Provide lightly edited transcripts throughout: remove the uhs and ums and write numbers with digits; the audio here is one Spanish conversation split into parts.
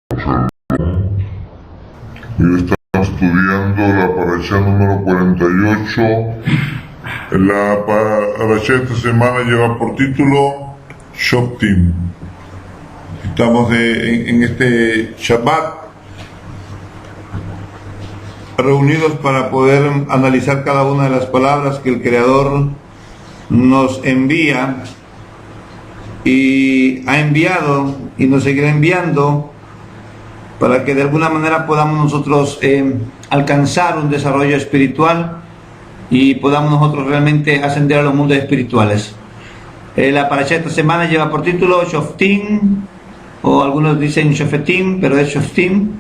Y estamos estudiando la parashá número 48. La parashá de esta semana lleva por título Shoftim. Estamos en este Shabbat reunidos para poder analizar cada una de las palabras que el Creador nos envía y ha enviado y nos seguirá enviando, para que de alguna manera podamos nosotros alcanzar un desarrollo espiritual y podamos nosotros realmente ascender a los mundos espirituales. La parashá esta semana lleva por título Shoftim, o algunos dicen Shofetim, pero es Shoftim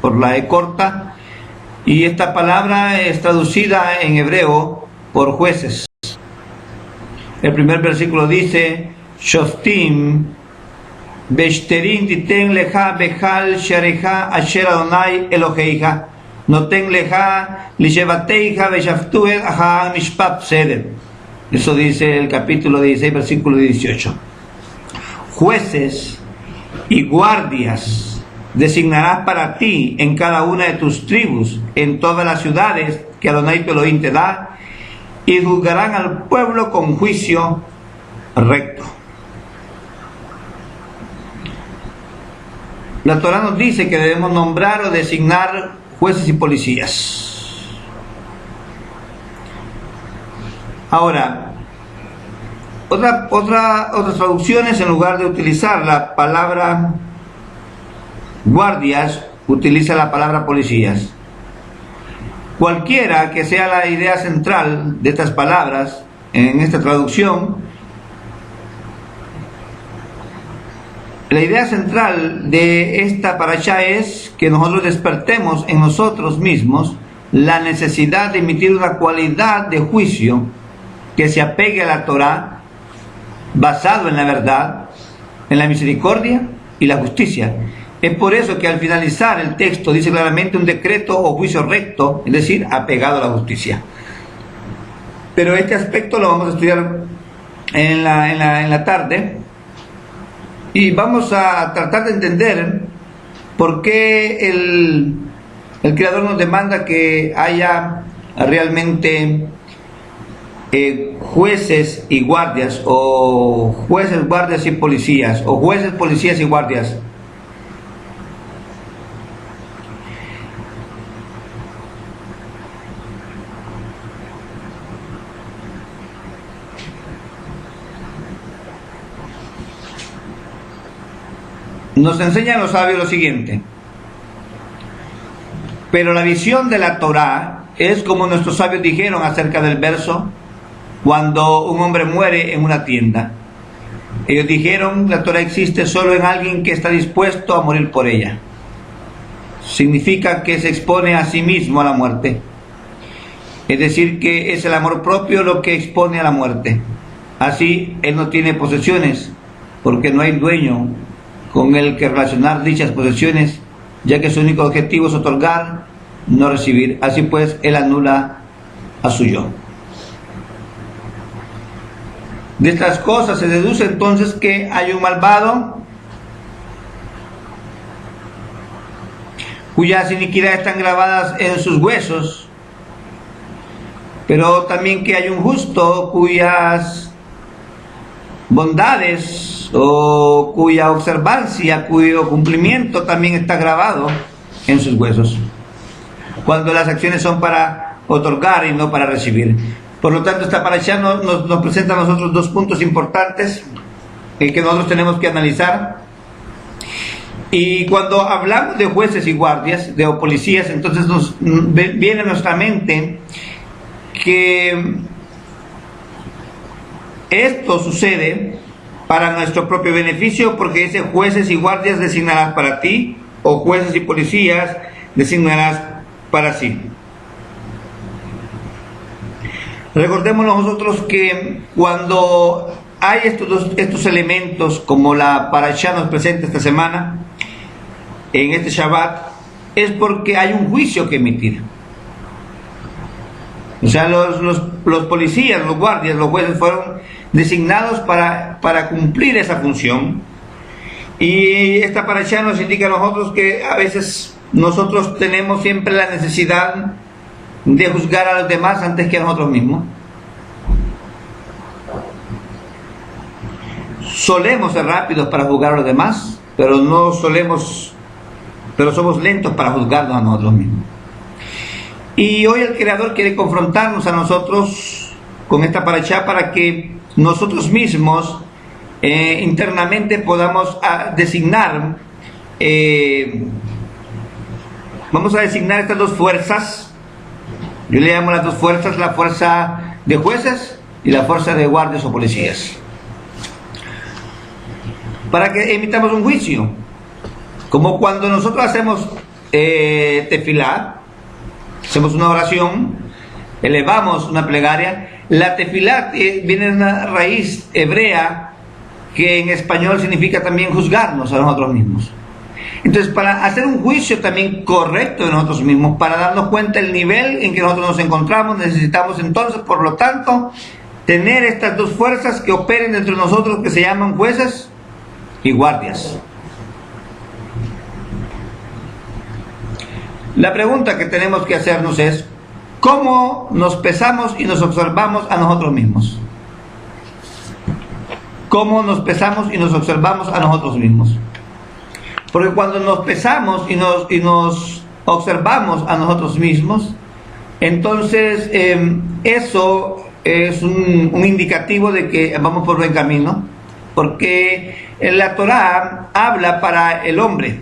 por la E corta, y esta palabra es traducida en hebreo por jueces. El primer versículo dice: Shoftim Beshterin titen leja bechal shareja asher Adonai Eloheija noten leja lishevateija beshaftuet aha mishpat seder. Eso dice el capítulo 16, versículo 18. Jueces y guardias designarás para ti en cada una de tus tribus, en todas las ciudades que Adonai tu Elohim te da, y juzgarán al pueblo con juicio recto. La Torah nos dice que debemos nombrar o designar jueces y policías. Ahora, otras traducciones, en lugar de utilizar la palabra guardias, utiliza la palabra policías. Cualquiera que sea la idea central de estas palabras en esta traducción, la idea central de esta parashá es que nosotros despertemos en nosotros mismos la necesidad de emitir una cualidad de juicio que se apegue a la Torah, basado en la verdad, en la misericordia y la justicia. Es por eso que al finalizar el texto dice claramente un decreto o juicio recto, es decir, apegado a la justicia. Pero este aspecto lo vamos a estudiar en la tarde, y vamos a tratar de entender por qué el Creador nos demanda que haya realmente jueces y guardias, o jueces, guardias y policías, o jueces, policías y guardias. Nos enseñan los sabios lo siguiente: pero la visión de la Torá es como nuestros sabios dijeron acerca del verso cuando un hombre muere en una tienda. Ellos dijeron: la Torá existe solo en alguien que está dispuesto a morir por ella. Significa que se expone a sí mismo a la muerte. Es decir, que es el amor propio lo que expone a la muerte. Así, él no tiene posesiones, porque no hay dueño con el que relacionar dichas posesiones, ya que su único objetivo es otorgar, no recibir. Así pues, él anula a su yo. De estas cosas se deduce entonces que hay un malvado cuyas iniquidades están grabadas en sus huesos, pero también que hay un justo cuyas bondades o cuya observancia, cuyo cumplimiento también está grabado en sus huesos, cuando las acciones son para otorgar y no para recibir. Por lo tanto, esta parashá nos presenta a nosotros dos puntos importantes que nosotros tenemos que analizar. Y cuando hablamos de jueces y guardias, de policías, entonces nos viene a nuestra mente que esto sucede para nuestro propio beneficio, porque dice: jueces y guardias designarás para ti, o jueces y policías designarás para sí. Recordemos nosotros que cuando hay estos elementos, como la parashá nos presenta esta semana, en este Shabbat, es porque hay un juicio que emitir. O sea, los policías, los guardias, los jueces fueron designados para cumplir esa función, Y esta parasha nos indica a nosotros que a veces nosotros tenemos siempre la necesidad de juzgar a los demás antes que a nosotros mismos. Solemos ser rápidos para juzgar a los demás, pero somos lentos para juzgarnos a nosotros mismos. Y hoy el Creador quiere confrontarnos a nosotros con esta parasha para que nosotros mismos internamente podamos designar, vamos a designar estas dos fuerzas. Yo le llamo las dos fuerzas, la fuerza de jueces y la fuerza de guardias o policías, para que emitamos un juicio. Como cuando nosotros hacemos tefilá, hacemos una oración, elevamos una plegaria. La tefilá viene de una raíz hebrea que en español significa también juzgarnos a nosotros mismos. Entonces, para hacer un juicio también correcto de nosotros mismos, para darnos cuenta del nivel en que nosotros nos encontramos, necesitamos entonces, por lo tanto, tener estas dos fuerzas que operen dentro de nosotros, que se llaman jueces y guardias. La pregunta que tenemos que hacernos es: ¿cómo nos pesamos y nos observamos a nosotros mismos? ¿Cómo nos pesamos y nos observamos a nosotros mismos? Porque cuando nos pesamos y nos observamos a nosotros mismos, entonces eso es un indicativo de que vamos por buen camino, porque la Torá habla para el hombre,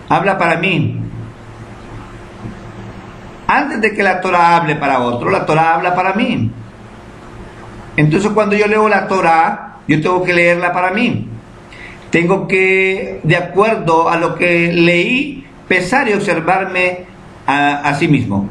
habla para mí. Antes de que la Torá hable para otro, la Torá habla para mí. Entonces, cuando yo leo la Torá, yo tengo que leerla para mí. Tengo que, de acuerdo a lo que leí, pesar y observarme a sí mismo.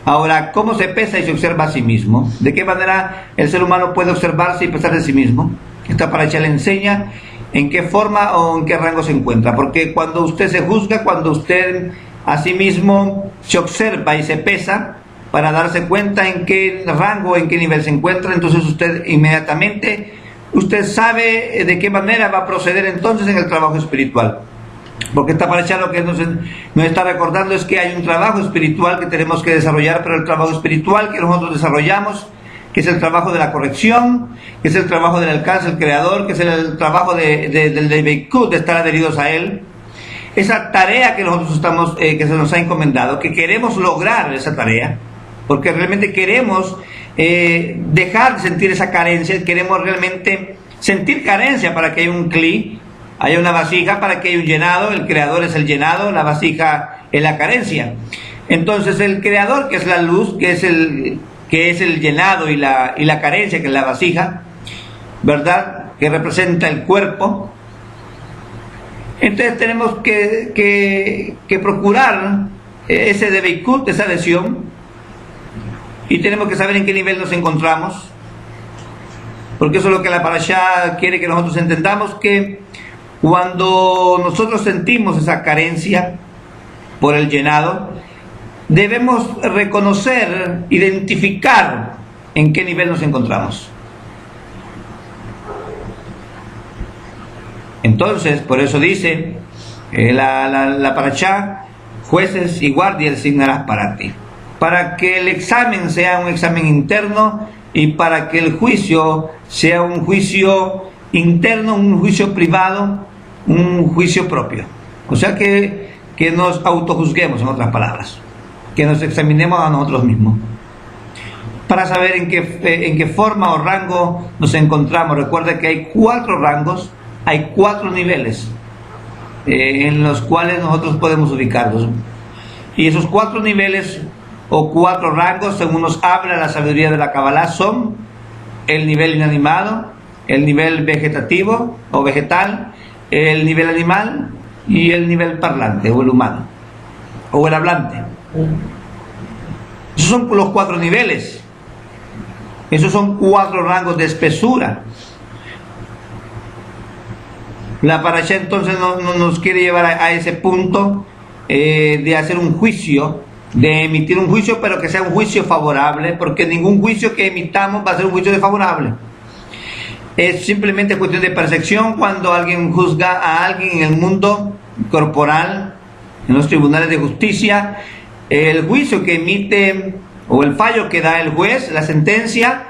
Ahora, ¿cómo se pesa y se observa a sí mismo? ¿De qué manera el ser humano puede observarse y pesar de sí mismo? Esta parasha le enseña en qué forma o en qué rango se encuentra. Porque cuando usted se juzga, cuando usted a sí mismo se observa y se pesa para darse cuenta en qué rango, en qué nivel se encuentra, entonces usted inmediatamente, usted sabe de qué manera va a proceder entonces en el trabajo espiritual. Porque esta parasha lo que nos está recordando es que hay un trabajo espiritual que tenemos que desarrollar, pero el trabajo espiritual que nosotros desarrollamos, que es el trabajo de la corrección, que es el trabajo del alcance del Creador, que es el trabajo del Debeikut, de estar adheridos a Él. Esa tarea que nosotros que se nos ha encomendado, que queremos lograr esa tarea, porque realmente queremos dejar de sentir esa carencia, queremos realmente sentir carencia para que haya un cli, haya una vasija, para que haya un llenado. El Creador es el llenado, la vasija es la carencia. Entonces el Creador, que es la luz, que es el llenado y la carencia, que es la vasija, ¿verdad?, que representa el cuerpo. Entonces tenemos que procurar ese debeikut, esa adhesión, y tenemos que saber en qué nivel nos encontramos, porque eso es lo que la parasha quiere que nosotros entendamos, que cuando nosotros sentimos esa carencia por el llenado, debemos reconocer, identificar en qué nivel nos encontramos. Entonces, por eso dice la parasha: jueces y guardias designarás para ti, para que el examen sea un examen interno y para que el juicio sea un juicio interno, un juicio privado, un juicio propio. O sea, que nos autojuzguemos, en otras palabras, que nos examinemos a nosotros mismos, para saber en qué forma o rango nos encontramos. Recuerda que hay 4 rangos, hay 4 niveles en los cuales nosotros podemos ubicarnos. Y esos 4 niveles o 4 rangos, según nos habla la sabiduría de la Kabbalah, son el nivel inanimado, el nivel vegetativo o vegetal, el nivel animal y el nivel parlante o el humano o el hablante. Esos son los 4 niveles. Esos son 4 rangos de espesura. La parasha entonces nos quiere llevar a ese punto de hacer un juicio, de emitir un juicio, pero que sea un juicio favorable, porque ningún juicio que emitamos va a ser un juicio desfavorable. Es simplemente cuestión de percepción cuando alguien juzga a alguien en el mundo corporal, en los tribunales de justicia. El juicio que emite o el fallo que da el juez, la sentencia,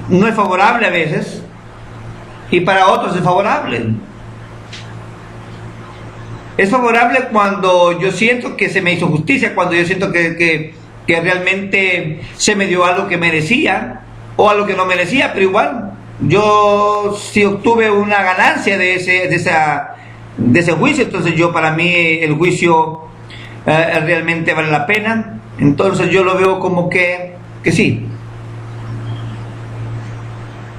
no es favorable a veces y para otros es favorable. Es favorable cuando yo siento que se me hizo justicia, cuando yo siento que realmente se me dio algo que merecía o algo que no merecía, pero igual yo si obtuve una ganancia de ese juicio, entonces yo, para mí el juicio realmente vale la pena. Entonces yo lo veo como que sí,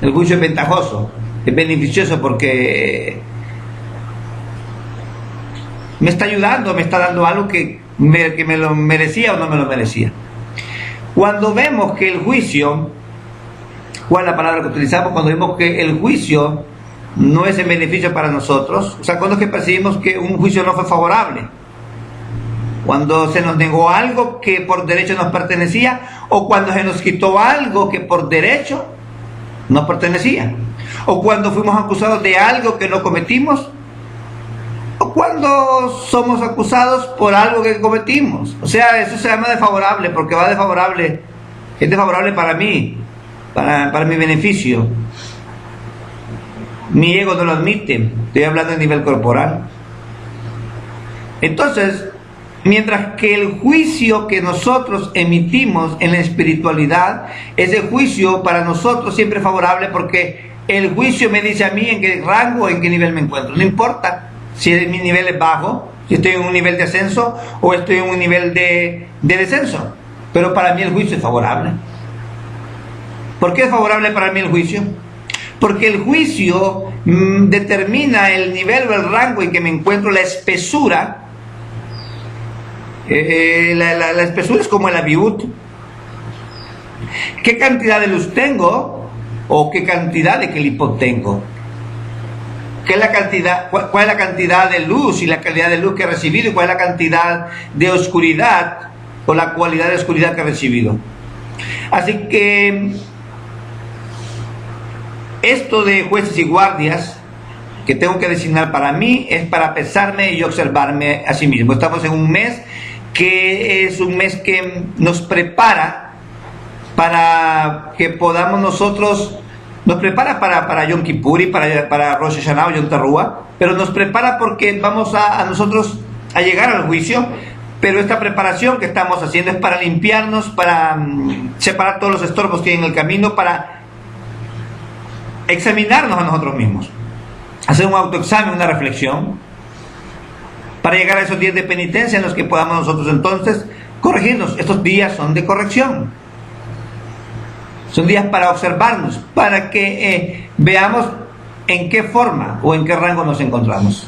el juicio es ventajoso, es beneficioso porque me está ayudando, me está dando algo que me lo merecía o no me lo merecía. Cuando vemos que el juicio, ¿cuál es la palabra que utilizamos? Cuando vemos que el juicio no es en beneficio para nosotros, o sea, cuando es que percibimos que un juicio no fue favorable, cuando se nos negó algo que por derecho nos pertenecía, o cuando se nos quitó algo que por derecho nos pertenecía, o cuando fuimos acusados de algo que no cometimos, o cuando somos acusados por algo que cometimos. O sea, eso se llama desfavorable, porque va desfavorable, es desfavorable para mí, para mi beneficio. Mi ego no lo admite, estoy hablando a nivel corporal. Entonces, mientras que el juicio que nosotros emitimos en la espiritualidad, ese juicio para nosotros siempre es favorable, porque el juicio me dice a mí en qué rango o en qué nivel me encuentro. No importa si mi nivel es bajo, si estoy en un nivel de ascenso o estoy en un nivel de descenso, pero para mí el juicio es favorable. ¿Por qué es favorable para mí el juicio? Porque el juicio determina el nivel o el rango en que me encuentro, la espesura. La espesura es como el abiut. ¿Qué cantidad de luz tengo o qué cantidad de kelipot tengo? ¿Qué es la cantidad? ¿Cuál es la cantidad de luz y la calidad de luz que he recibido? ¿Y cuál es la cantidad de oscuridad o la cualidad de oscuridad que he recibido? Así que esto de jueces y guardias que tengo que designar para mí es para pesarme y observarme a sí mismo. Estamos en un mes que es un mes que nos prepara para que podamos nosotros, nos prepara para Yom Kippur y para Rosh Hashanah o Yom Teruah, pero nos prepara porque vamos a nosotros a llegar al juicio. Pero esta preparación que estamos haciendo es para limpiarnos, para separar todos los estorbos que hay en el camino, para examinarnos a nosotros mismos, hacer un autoexamen, una reflexión, para llegar a esos días de penitencia en los que podamos nosotros entonces corregirnos. Estos días son de corrección, son días para observarnos, para que veamos en qué forma o en qué rango nos encontramos.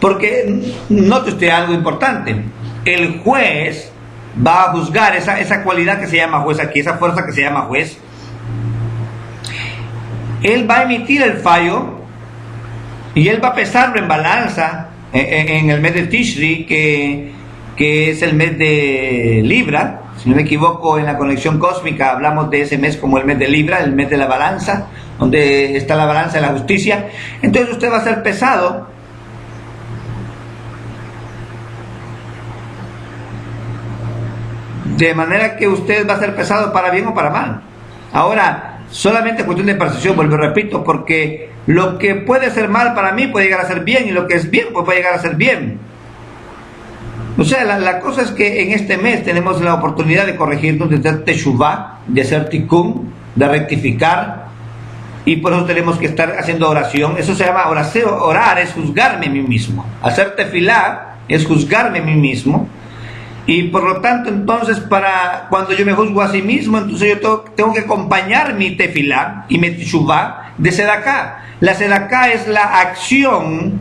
Porque note usted algo importante: el juez va a juzgar esa cualidad que se llama juez aquí, esa fuerza que se llama juez. Él va a emitir el fallo y él va a pesarlo en balanza en el mes de Tishri, que es el mes de Libra. Si no me equivoco, en la conexión cósmica hablamos de ese mes como el mes de Libra, el mes de la balanza, donde está la balanza de la justicia. Entonces usted va a ser pesado de manera que usted va a ser pesado para bien o para mal. Ahora, solamente cuestión de percepción, vuelvo y repito, porque lo que puede ser mal para mí puede llegar a ser bien, y lo que es bien puede llegar a ser bien. O sea, la cosa es que en este mes tenemos la oportunidad de corregirnos, de hacer teshuvah, de hacer tikkun, de rectificar, y por eso tenemos que estar haciendo oración. Eso se llama oración. Orar es juzgarme a mí mismo. Hacer tefilá es juzgarme a mí mismo. Y por lo tanto, entonces, para cuando yo me juzgo a sí mismo, entonces yo tengo que acompañar mi tefilá y mi teshuvah de sedaká. La sedaká es la acción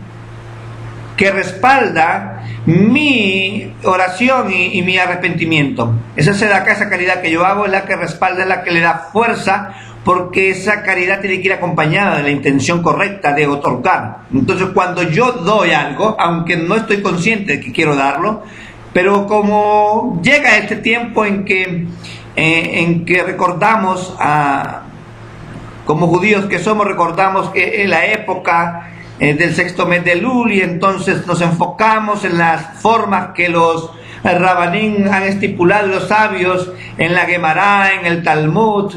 que respalda mi oración y mi arrepentimiento. Esa sedaká, esa caridad que yo hago, es la que respalda, es la que le da fuerza, porque esa caridad tiene que ir acompañada de la intención correcta de otorgar. Entonces, cuando yo doy algo, aunque no estoy consciente de que quiero darlo, pero como llega este tiempo en que recordamos a Como judíos que somos, recordamos que en la época del sexto mes de Elul, y entonces nos enfocamos en las formas que los Rabanín han estipulado, los sabios, en la Gemara, en el Talmud,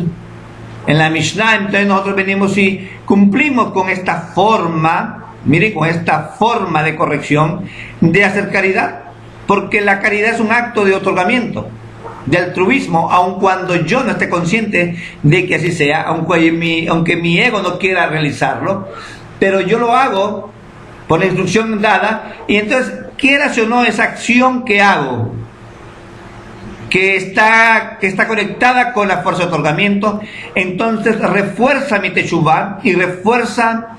en la Mishnah. Entonces nosotros venimos y cumplimos con esta forma, mire, con esta forma de corrección de hacer caridad, porque la caridad es un acto de otorgamiento, de altruismo, aun cuando yo no esté consciente de que así sea, aunque mi ego no quiera realizarlo, pero yo lo hago por la instrucción dada. Y entonces, quieras o no, esa acción que hago, que está conectada con la fuerza de otorgamiento, entonces refuerza mi teshuvá y refuerza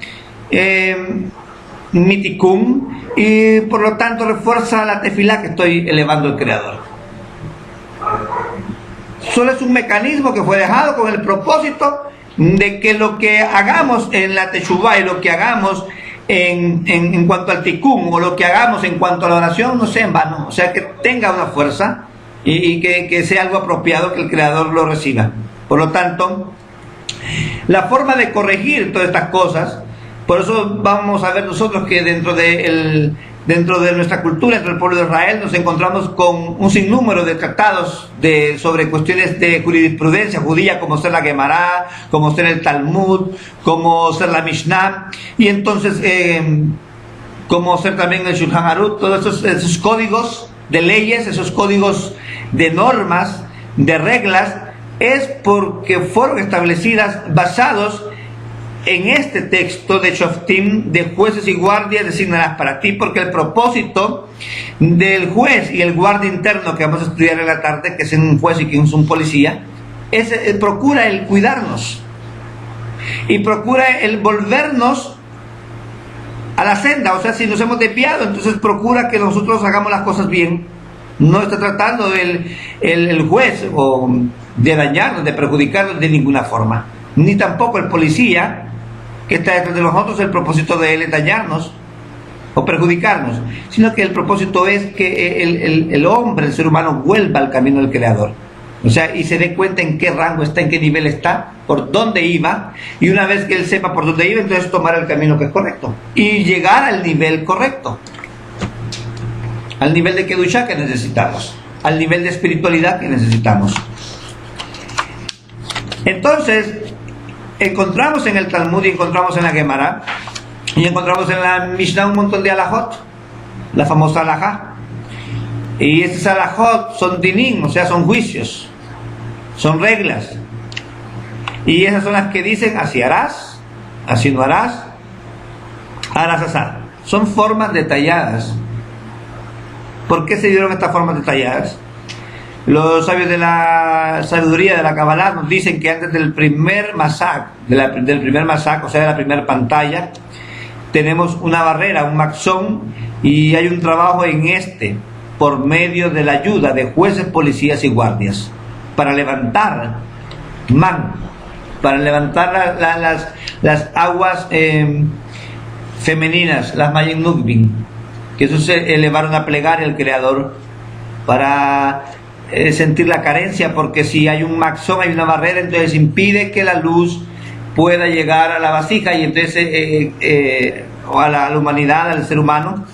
mi tikkun, y por lo tanto refuerza la tefilá que estoy elevando al Creador. Solo es un mecanismo que fue dejado con el propósito de que lo que hagamos en la teshuvá y lo que hagamos en cuanto al tikkun, o lo que hagamos en cuanto a la oración, no sea en vano, o sea, que tenga una fuerza y que sea algo apropiado, que el Creador lo reciba. Por lo tanto, la forma de corregir todas estas cosas, por eso vamos a ver nosotros que dentro de nuestra cultura, dentro del pueblo de Israel, nos encontramos con un sinnúmero de tratados sobre cuestiones de jurisprudencia judía, como ser la Gemara, como ser el Talmud, como ser la Mishnah, y entonces como ser también el Shulchan Aruch. Todos esos códigos de leyes, esos códigos de normas, de reglas, es porque fueron establecidas basados en este texto de Shoftim, de jueces y guardias designarás para ti, porque el propósito del juez y el guardia interno que vamos a estudiar en la tarde, que es un juez y que es un policía, procura el cuidarnos y procura el volvernos a la senda. O sea, si nos hemos desviado, entonces procura que nosotros hagamos las cosas bien. No está tratando el juez o de dañarnos, de perjudicarnos de ninguna forma, ni tampoco el policía que está detrás de nosotros. El propósito de él es dañarnos o perjudicarnos, sino que el propósito es que el hombre, el ser humano, vuelva al camino del Creador, o sea, y se dé cuenta en qué rango está, en qué nivel está, por dónde iba, y una vez que él sepa por dónde iba, entonces tomar el camino que es correcto y llegar al nivel correcto, al nivel de Kedushá que necesitamos, al nivel de espiritualidad que necesitamos. Entonces encontramos en el Talmud y encontramos en la Gemara y encontramos en la Mishnah un montón de alajot, la famosa alajá. Y estos alajot son dinim, o sea, son juicios, son reglas. Y esas son las que dicen: así harás, así no harás, harás asar. Son formas detalladas. ¿Por qué se dieron estas formas detalladas? Los sabios de la sabiduría de la Kabbalah nos dicen que antes del primer masak, o sea, de la primera pantalla, tenemos una barrera, un maxón, y hay un trabajo en por medio de la ayuda de jueces, policías y guardias, para levantar para levantar las aguas femeninas, las Mayen Nukbin, que eso es elevar una plegaria al Creador para sentir la carencia, porque si hay un maxón, hay una barrera, entonces impide que la luz pueda llegar a la vasija y entonces o a la humanidad, al ser humano.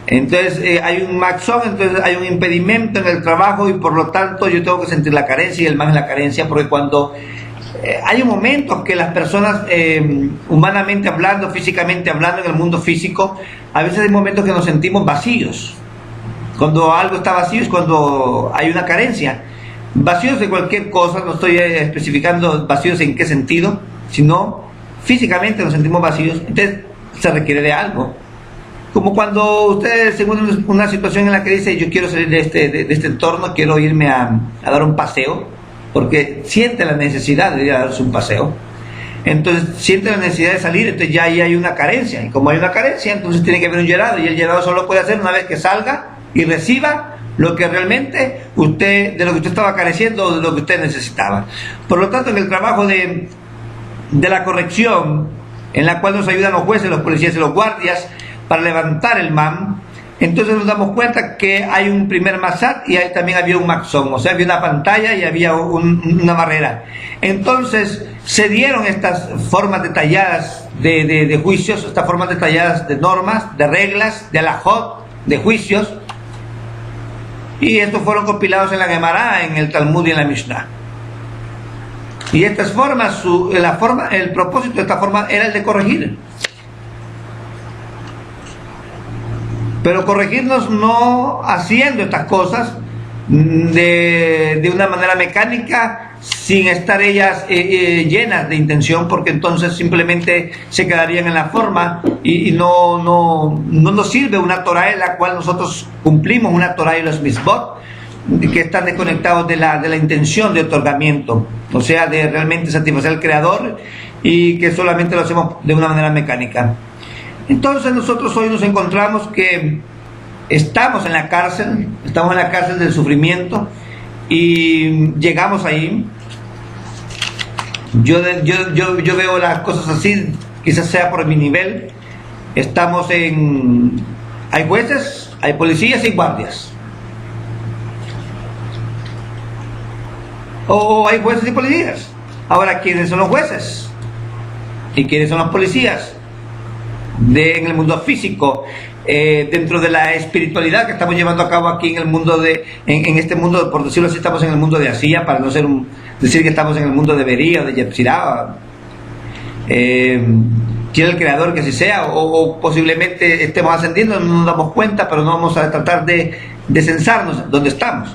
Entonces hay un maxón, entonces hay un impedimento en el trabajo, y por lo tanto yo tengo que sentir la carencia, y el man es la carencia, porque cuando hay momentos que las personas, humanamente hablando, físicamente hablando, en el mundo físico, a veces hay momentos que nos sentimos vacíos. Cuando algo está vacío es cuando hay una carencia. Vacíos de cualquier cosa, no estoy especificando vacíos en qué sentido, sino físicamente nos sentimos vacíos, entonces se requiere de algo. Como cuando ustedes, según una situación en la que dice: yo quiero salir de este entorno, quiero irme a dar un paseo, porque siente la necesidad de ir a darse un paseo. Entonces siente la necesidad de salir, entonces ya ahí hay una carencia, y como hay una carencia, entonces tiene que haber un llenado, y el llenado solo puede hacer una vez que salga y reciba lo que realmente de lo que usted estaba careciendo, o de lo que usted necesitaba. Por lo tanto, en el trabajo de la corrección, en la cual nos ayudan los jueces, los policías y los guardias para levantar el man, Entonces nos damos cuenta que hay un primer masat y ahí también había un maxón, o sea, había una pantalla y había una barrera. Entonces se dieron estas formas detalladas de juicios, estas formas detalladas de normas, de reglas, de alajot, de juicios, y estos fueron compilados en la Gemara, en el Talmud y en la Mishnah. Y estas formas, el propósito de esta forma era el de corregir. Pero corregirnos no haciendo estas cosas de una manera mecánica, sin estar ellas llenas de intención, porque entonces simplemente se quedarían en la forma y no nos sirve una Torah en la cual nosotros cumplimos, una Torah y los misbot, que están desconectados de la intención de otorgamiento, o sea, de realmente satisfacer al Creador, y que solamente lo hacemos de una manera mecánica. Entonces nosotros hoy nos encontramos que estamos en la cárcel del sufrimiento, y llegamos ahí. Yo veo las cosas así, quizás sea por mi nivel. Hay jueces, hay policías y guardias. O hay jueces y policías. Ahora, ¿quiénes son los jueces? ¿Y quiénes son los policías? En el mundo físico, dentro de la espiritualidad que estamos llevando a cabo aquí en el mundo en este mundo, por decirlo así, estamos en el mundo de Asía, para no decir que estamos en el mundo de Bería o de Yetzirah. Quiere el Creador que así sea, o posiblemente estemos ascendiendo, no nos damos cuenta, pero no vamos a tratar de censarnos donde estamos.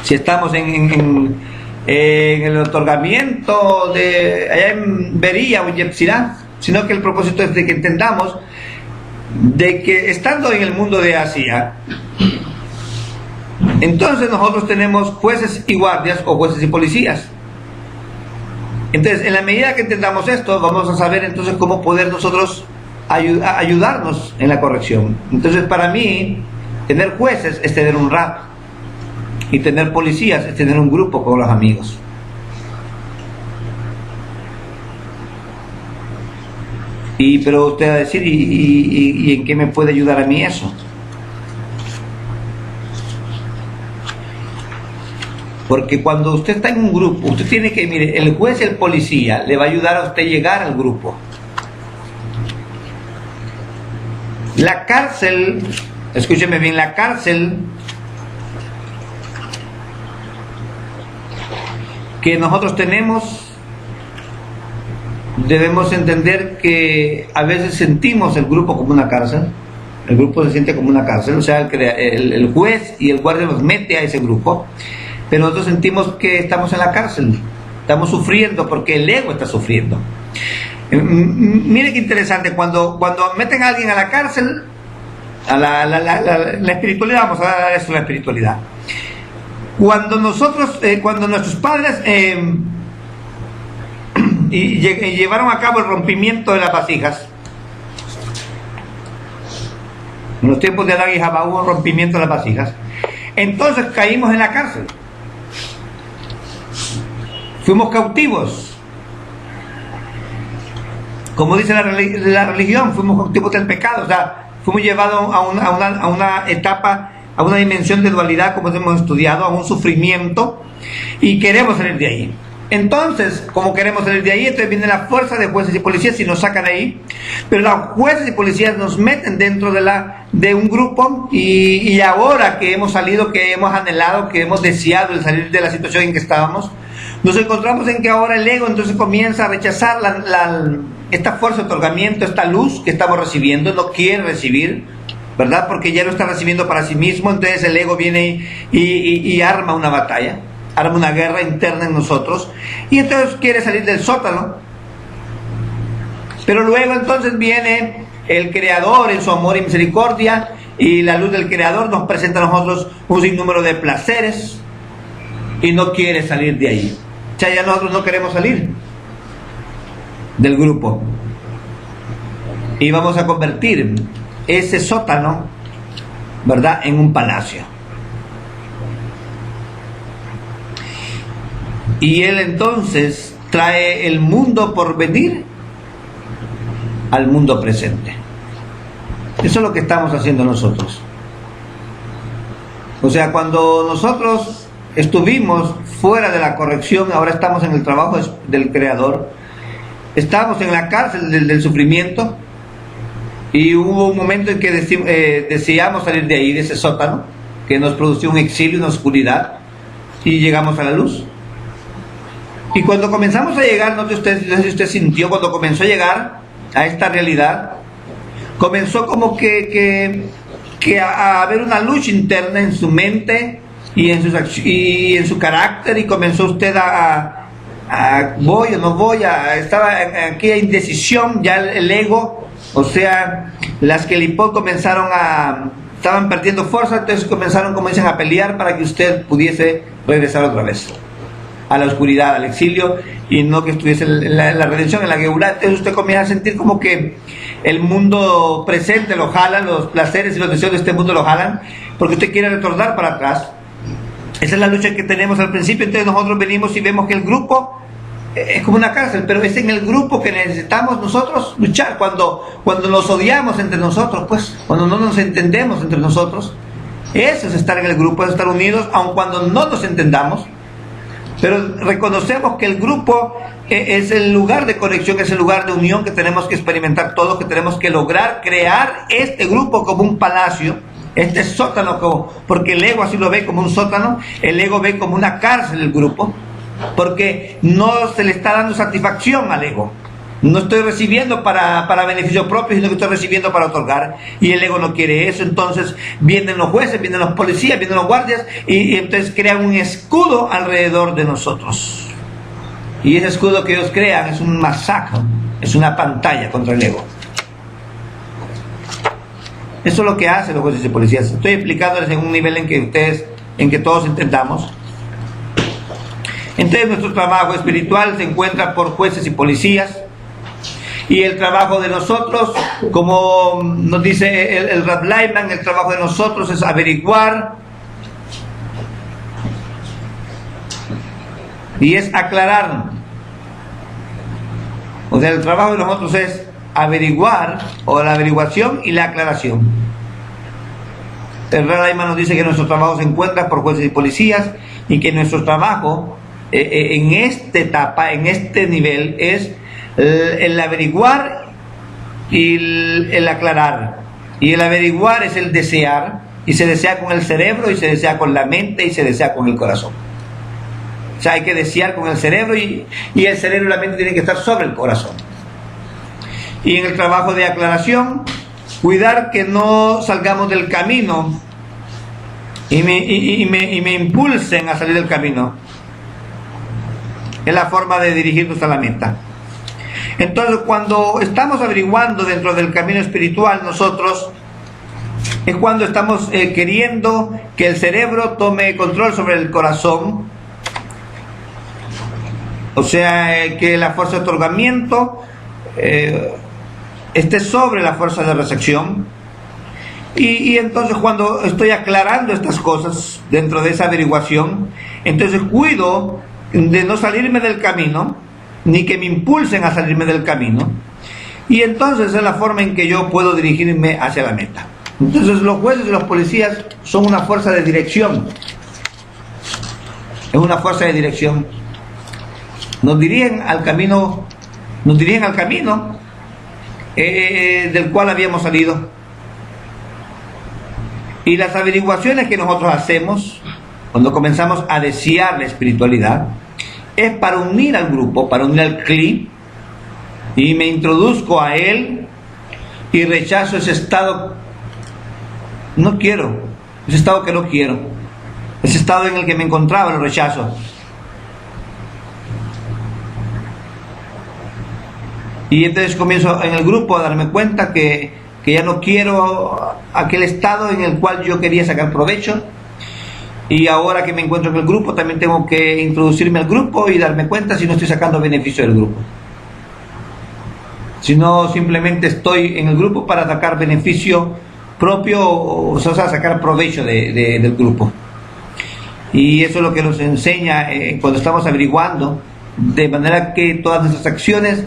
Si estamos en el otorgamiento allá en Bería o en Yetzirah, sino que el propósito es de que entendamos de que estando en el mundo de Asia, entonces nosotros tenemos jueces y guardias, o jueces y policías. Entonces, en la medida que entendamos esto, vamos a saber entonces cómo poder nosotros ayudarnos en la corrección. Entonces, para mí, tener jueces es tener un rap, y tener policías es tener un grupo con los amigos. Pero usted va a decir, ¿y en qué me puede ayudar a mí eso? Porque cuando usted está en un grupo, usted tiene que, mire, el juez y el policía le va a ayudar a usted llegar al grupo. La cárcel, escúcheme bien, la cárcel que nosotros tenemos, debemos entender que a veces sentimos el grupo como una cárcel. El grupo se siente como una cárcel, o sea, el juez y el guardia nos mete a ese grupo, pero nosotros sentimos que estamos en la cárcel, estamos sufriendo porque el ego está sufriendo. Mire qué interesante, cuando meten a alguien a la cárcel, a la espiritualidad, vamos a dar eso, la espiritualidad. Cuando nuestros padres llevaron a cabo el rompimiento de las vasijas, en los tiempos de Adán y Jabá hubo un rompimiento de las vasijas, entonces caímos en la cárcel, fuimos cautivos, como dice la religión, fuimos cautivos del pecado, o sea, fuimos llevados a una etapa, a una dimensión de dualidad, como hemos estudiado, a un sufrimiento, y queremos salir de ahí. Entonces, como queremos salir de ahí, entonces viene la fuerza de jueces y policías y nos sacan de ahí, pero los jueces y policías nos meten dentro de un grupo, y ahora que hemos salido, que hemos anhelado, que hemos deseado el salir de la situación en que estábamos, nos encontramos en que ahora el ego entonces comienza a rechazar esta fuerza de otorgamiento, esta luz que estamos recibiendo, no quiere recibir, ¿verdad? Porque ya lo está recibiendo para sí mismo. Entonces el ego viene y arma una batalla, arma una guerra interna en nosotros, y entonces quiere salir del sótano. Pero luego entonces viene el Creador en su amor y misericordia, y la luz del Creador nos presenta a nosotros un sinnúmero de placeres, y no quiere salir de ahí. O sea, ya nosotros no queremos salir del grupo, y vamos a convertir ese sótano, ¿verdad?, en un palacio. Y él entonces trae el mundo por venir al mundo presente. Eso es lo que estamos haciendo nosotros. O sea, cuando nosotros estuvimos fuera de la corrección, ahora estamos en el trabajo del Creador. Estamos en la cárcel del sufrimiento, y hubo un momento en que deseamos salir de ahí, de ese sótano, que nos produció un exilio, una oscuridad, y llegamos a la luz. Y cuando comenzamos a llegar, no sé si usted sintió, cuando comenzó a llegar a esta realidad, comenzó como que a haber una lucha interna en su mente y en su carácter, y comenzó usted voy o no voy, estaba en aquella indecisión, ya el ego, o sea, las Kelipot estaban perdiendo fuerza, entonces comenzaron, como dicen, a pelear para que usted pudiese regresar otra vez a la oscuridad, al exilio, y no que estuviese en la redención, en la Geulá. Entonces usted comienza a sentir como que el mundo presente lo jalan, los placeres y los deseos de este mundo lo jalan, porque usted quiere retornar para atrás. Esa es la lucha que tenemos al principio. Entonces nosotros venimos y vemos que el grupo es como una cárcel, pero es en el grupo que necesitamos nosotros luchar. Cuando nos odiamos entre nosotros, pues, cuando no nos entendemos entre nosotros, eso es estar en el grupo, es estar unidos, aun cuando no nos entendamos. Pero reconocemos que el grupo es el lugar de conexión, es el lugar de unión que tenemos que experimentar todos, que tenemos que lograr crear este grupo como un palacio, este sótano, porque el ego así lo ve como un sótano, el ego ve como una cárcel el grupo, porque no se le está dando satisfacción al ego. No estoy recibiendo para beneficio propio, sino que estoy recibiendo para otorgar, y el ego no quiere eso. Entonces vienen los jueces, vienen los policías, vienen los guardias, y entonces crean un escudo alrededor de nosotros, y ese escudo que ellos crean es un masacre, es una pantalla contra el ego. Eso es lo que hacen los jueces y policías. Estoy explicándoles en un nivel en que todos entendamos. Entonces nuestro trabajo espiritual se encuentra por jueces y policías, y el trabajo de nosotros, como nos dice el Rav Lyman, el trabajo de nosotros es averiguar y es aclarar. O sea, el trabajo de nosotros es averiguar, o la averiguación y la aclaración. El Rav Lyman nos dice que nuestro trabajo se encuentra por jueces y policías, y que nuestro trabajo en esta etapa, en este nivel, es el averiguar y el aclarar. Y el averiguar es el desear, y se desea con el cerebro, y se desea con la mente, y se desea con el corazón. O sea, hay que desear con el cerebro, y el cerebro y la mente tienen que estar sobre el corazón. Y en el trabajo de aclaración, cuidar que no salgamos del camino y me impulsen a salir del camino. Es la forma de dirigirnos a la meta. Entonces, cuando estamos averiguando dentro del camino espiritual, nosotros es cuando estamos queriendo que el cerebro tome control sobre el corazón, o sea, que la fuerza de otorgamiento esté sobre la fuerza de recepción. Y entonces, cuando estoy aclarando estas cosas dentro de esa averiguación, entonces cuido de no salirme del camino, ni que me impulsen a salirme del camino, y entonces es la forma en que yo puedo dirigirme hacia la meta. Entonces los jueces y los policías son una fuerza de dirección, es una fuerza de dirección, nos dirigen al camino del cual habíamos salido. Y las averiguaciones que nosotros hacemos cuando comenzamos a desear la espiritualidad es para unir al grupo, para unir al Kli, y me introduzco a él y rechazo ese estado. No quiero, ese estado que no quiero, ese estado en el que me encontraba, lo rechazo. Y entonces comienzo en el grupo a darme cuenta que ya no quiero aquel estado en el cual yo quería sacar provecho. Y ahora que me encuentro en el grupo, también tengo que introducirme al grupo y darme cuenta si no estoy sacando beneficio del grupo. Si no, simplemente estoy en el grupo para sacar beneficio propio, o sea, sacar provecho del grupo. Y eso es lo que nos enseña cuando estamos averiguando, de manera que todas nuestras acciones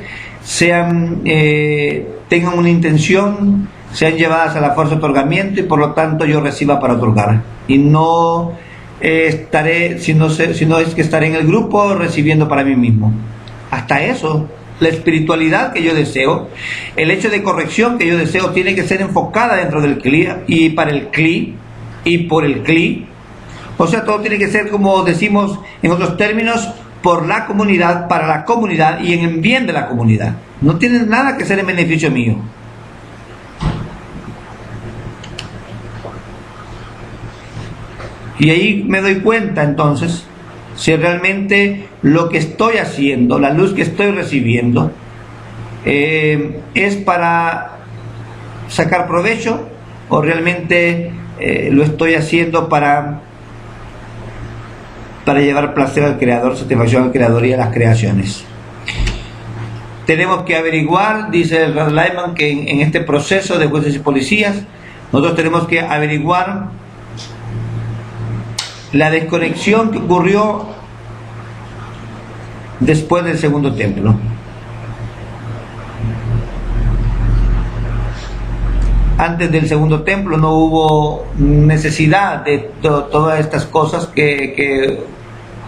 tengan una intención, sean llevadas a la fuerza de otorgamiento y por lo tanto yo reciba para otorgar. Y no estaré, si no es que estaré en el grupo recibiendo para mí mismo. Hasta eso, la espiritualidad que yo deseo, el hecho de corrección que yo deseo, tiene que ser enfocada dentro del CLI y para el CLI y por el CLI. O sea, todo tiene que ser, como decimos en otros términos, por la comunidad, para la comunidad y en el bien de la comunidad. No tiene nada que ser en beneficio mío. Y ahí me doy cuenta entonces si realmente lo que estoy haciendo, la luz que estoy recibiendo, es para sacar provecho o realmente lo estoy haciendo para llevar placer al Creador, satisfacción al Creador y a las creaciones. Tenemos que averiguar, dice el Rad Lyman, que en este proceso de jueces y policías, nosotros tenemos que averiguar la desconexión que ocurrió después del segundo templo. Antes del segundo templo no hubo necesidad de todas estas cosas que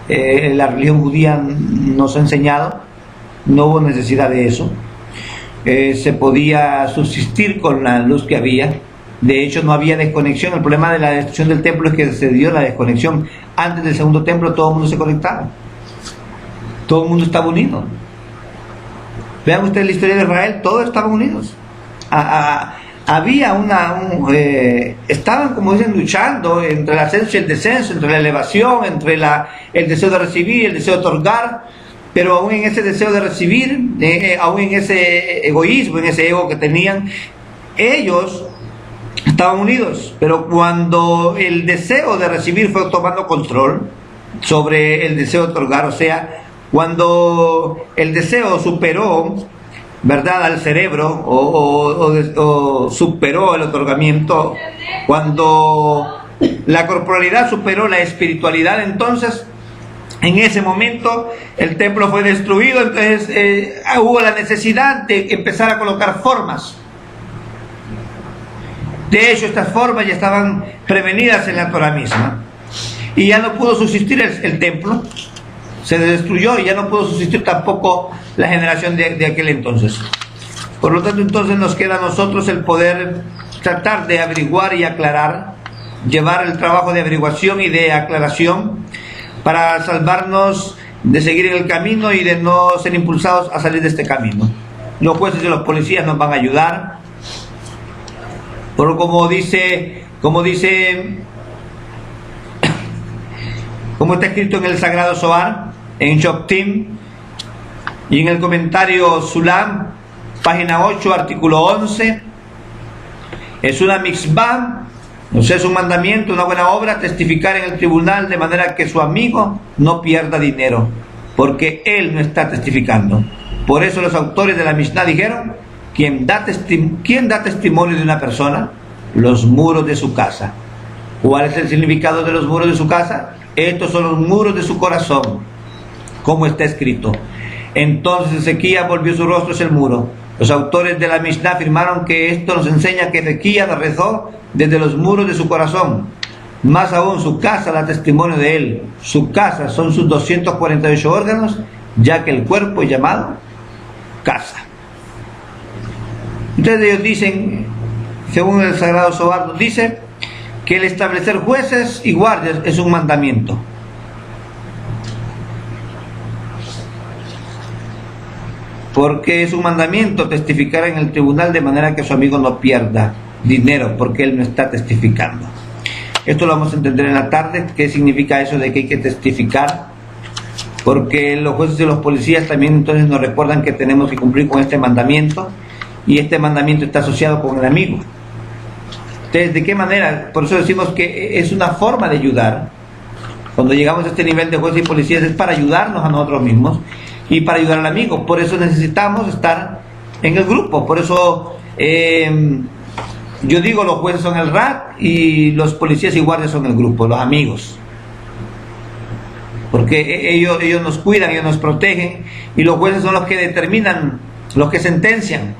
la religión judía nos ha enseñado. No hubo necesidad de eso. Se podía subsistir con la luz que había. De hecho, no había desconexión. El problema de la destrucción del templo es que se dio la desconexión. Antes del segundo templo todo el mundo se conectaba. Todo el mundo estaba unido. Vean ustedes la historia de Israel, todos estaban unidos. Había estaban, como dicen, luchando entre el ascenso y el descenso, entre la elevación, entre el deseo de recibir y el deseo de otorgar. Pero aún en ese deseo de recibir, aún en ese egoísmo, en ese ego que tenían, ellos estaban unidos. Pero cuando el deseo de recibir fue tomando control sobre el deseo de otorgar, o sea, cuando el deseo superó, ¿verdad?, al cerebro o superó el otorgamiento, cuando la corporalidad superó la espiritualidad, entonces en ese momento el templo fue destruido. Entonces hubo la necesidad de empezar a colocar formas. De hecho, estas formas ya estaban prevenidas en la Torah misma y ya no pudo subsistir el templo. Se destruyó y ya no pudo subsistir tampoco la generación de aquel entonces. Por lo tanto, entonces nos queda a nosotros el poder tratar de averiguar y aclarar, llevar el trabajo de averiguación y de aclaración para salvarnos de seguir en el camino y de no ser impulsados a salir de este camino. Los jueces y los policías nos van a ayudar, pero como está escrito en el Sagrado Zohar, en Shoftim, y en el comentario Sulam, página 8, artículo 11, es una mitzvah, o sea, es un mandamiento, una buena obra, testificar en el tribunal de manera que su amigo no pierda dinero, porque él no está testificando. Por eso los autores de la Mishnah dijeron: ¿quién da testimonio de una persona? Los muros de su casa. ¿Cuál es el significado de los muros de su casa? Estos son los muros de su corazón, como está escrito. Entonces Ezequías volvió su rostro hacia el muro. Los autores de la Mishnah afirmaron que esto nos enseña que Ezequías rezó desde los muros de su corazón. Más aún, su casa da testimonio de él. Su casa son sus 248 órganos, ya que el cuerpo es llamado casa. Entonces ellos dicen, según el Sagrado Zohar nos dice, que el establecer jueces y guardias es un mandamiento. Porque es un mandamiento testificar en el tribunal de manera que su amigo no pierda dinero, porque él no está testificando. Esto lo vamos a entender en la tarde, qué significa eso de que hay que testificar, porque los jueces y los policías también entonces nos recuerdan que tenemos que cumplir con este mandamiento, y este mandamiento está asociado con el amigo. Entonces, ¿de qué manera? Por eso decimos que es una forma de ayudar. Cuando llegamos a este nivel de jueces y policías es para ayudarnos a nosotros mismos y para ayudar al amigo. Por eso necesitamos estar en el grupo. Por eso yo digo, los jueces son el RAT y los policías y guardias son el grupo, los amigos. Porque ellos nos cuidan, ellos nos protegen, y los jueces son los que determinan, los que sentencian.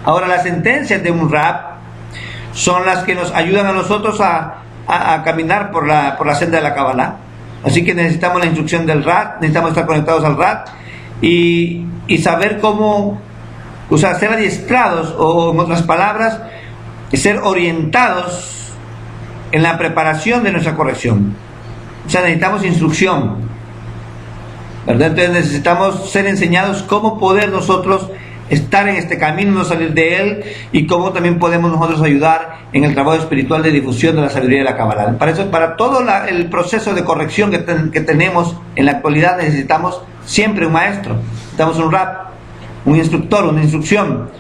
Ahora, las sentencias de un RAP son las que nos ayudan a nosotros a caminar por la senda de la Kabbalah. Así que necesitamos la instrucción del Rad, necesitamos estar conectados al Rad y saber cómo, o sea, ser adiestrados, o en otras palabras, ser orientados en la preparación de nuestra corrección. O sea, necesitamos instrucción, ¿verdad? Entonces necesitamos ser enseñados cómo poder nosotros estar en este camino, no salir de él, y cómo también podemos nosotros ayudar en el trabajo espiritual de difusión de la sabiduría de la Kabbalah. Para eso, para todo el proceso de corrección que tenemos en la actualidad, necesitamos siempre un maestro, necesitamos un rab, un instructor, una instrucción,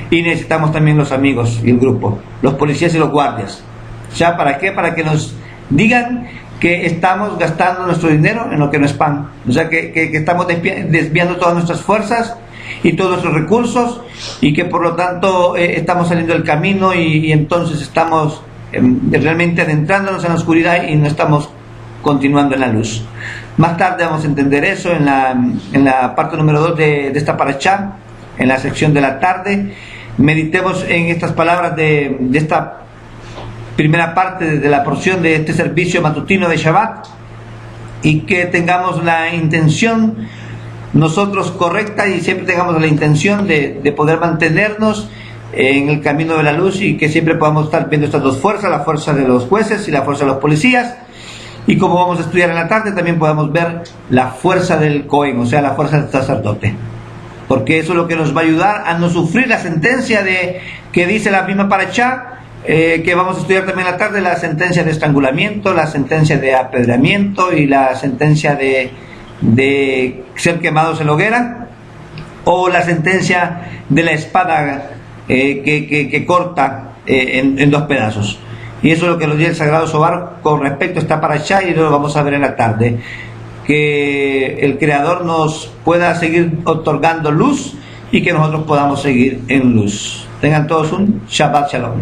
y necesitamos también los amigos y el grupo, los policías y los guardias. ¿Ya para qué? Para que nos digan que estamos gastando nuestro dinero en lo que no es pan, o sea, que estamos desviando todas nuestras fuerzas y todos nuestros recursos, y que por lo tanto estamos saliendo del camino, y entonces estamos realmente adentrándonos en la oscuridad y no estamos continuando en la luz. Más tarde vamos a entender eso en la parte número 2 de esta parashá, en la sección de la tarde. Meditemos en estas palabras de esta primera parte de la porción de este servicio matutino de Shabbat, y que tengamos la intención nosotros correcta, y siempre tengamos la intención de poder mantenernos en el camino de la luz, y que siempre podamos estar viendo estas dos fuerzas, la fuerza de los jueces y la fuerza de los policías, y como vamos a estudiar en la tarde también podamos ver la fuerza del Cohen, o sea, la fuerza del sacerdote, porque eso es lo que nos va a ayudar a no sufrir la sentencia que dice la misma parashá, que vamos a estudiar también en la tarde, la sentencia de estrangulamiento, la sentencia de apedreamiento y la sentencia de ser quemados en la hoguera, o la sentencia de la espada que corta en dos pedazos. Y eso es lo que nos dice el Sagrado Zohar con respecto a esta parashá, y lo vamos a ver en la tarde. Que el Creador nos pueda seguir otorgando luz, y que nosotros podamos seguir en luz. Tengan todos un Shabbat Shalom.